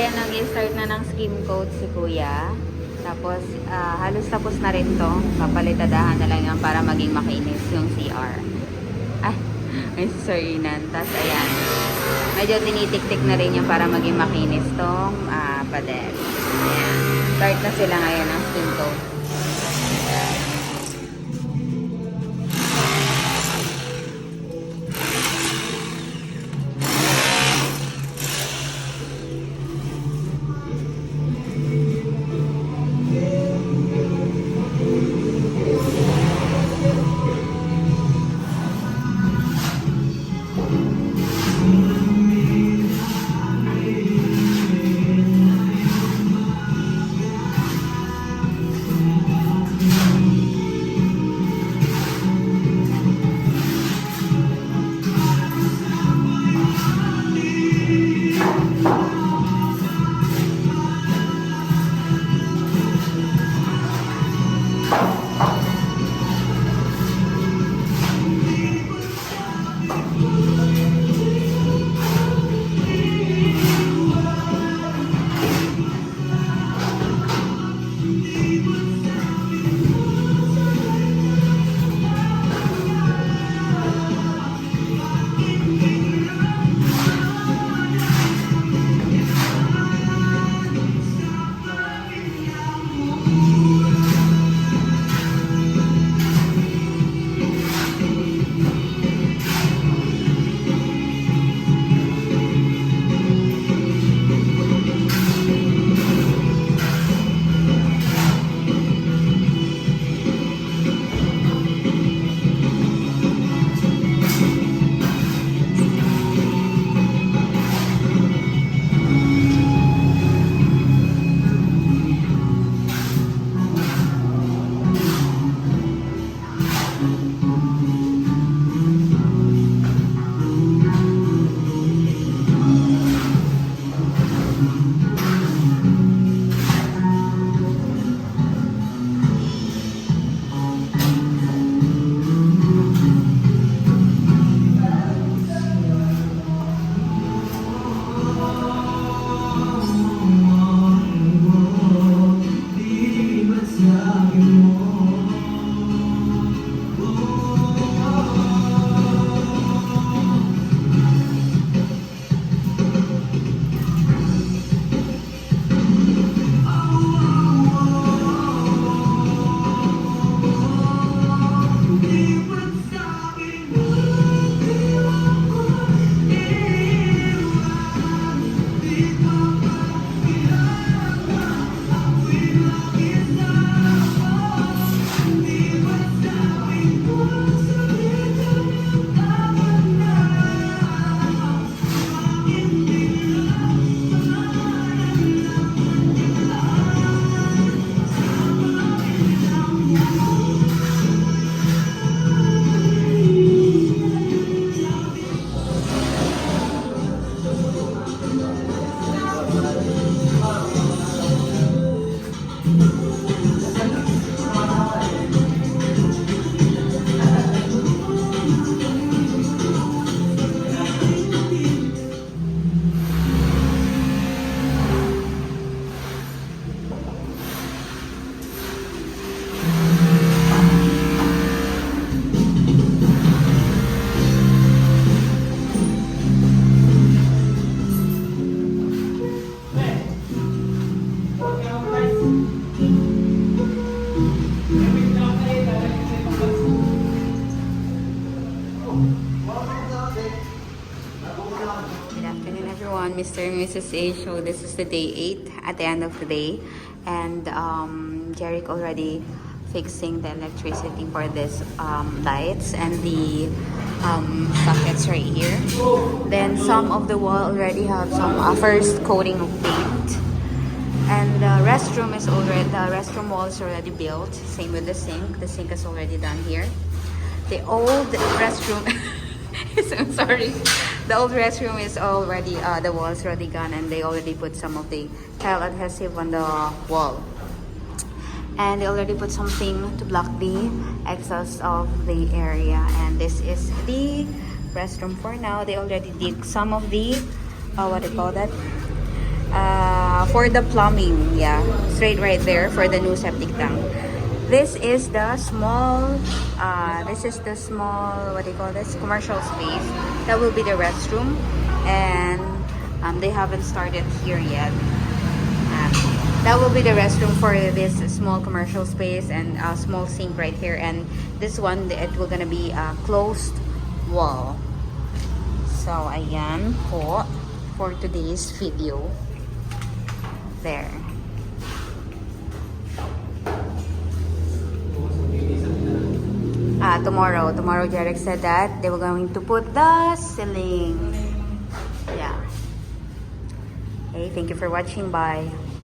ayan, nag-start na ng skim coat si Kuya. Tapos, halos tapos na rin to. Papalitadahan na lang yan para maging makinis yung CR. Ah, ay, sorry nan. Tapos, ayan. Medyo tinitik-tik na rin yan para maging makinis tong pader. Ayan. Start na sila ngayon ng skim coat. Good afternoon, everyone. Mr. and Mrs. A show. This is the day 8 at the end of the day, and Jeric already fixing the electricity for this lights and the sockets right here. Then some of the wall already have some first coating of paint, and the restroom wall is already built. Same with the sink. The sink is already done here. The old restroom. I'm sorry. The old restroom is already, the wall's already gone, and they already put some of the tile adhesive on the wall. And they already put something to block the exhaust of the area. And this is the restroom for now. They already dig some of the, what do you call that? for the plumbing. Yeah, straight right there for the new septic tank. This is the small, what do you call this? Commercial space. That will be the restroom. And they haven't started here yet. That will be the restroom for this small commercial space and a small sink right here. And this one, it will gonna be a closed wall. So, ayan po for today's video. There. Tomorrow, Jarek said that they were going to put the ceiling. Yeah. Okay, thank you for watching. Bye.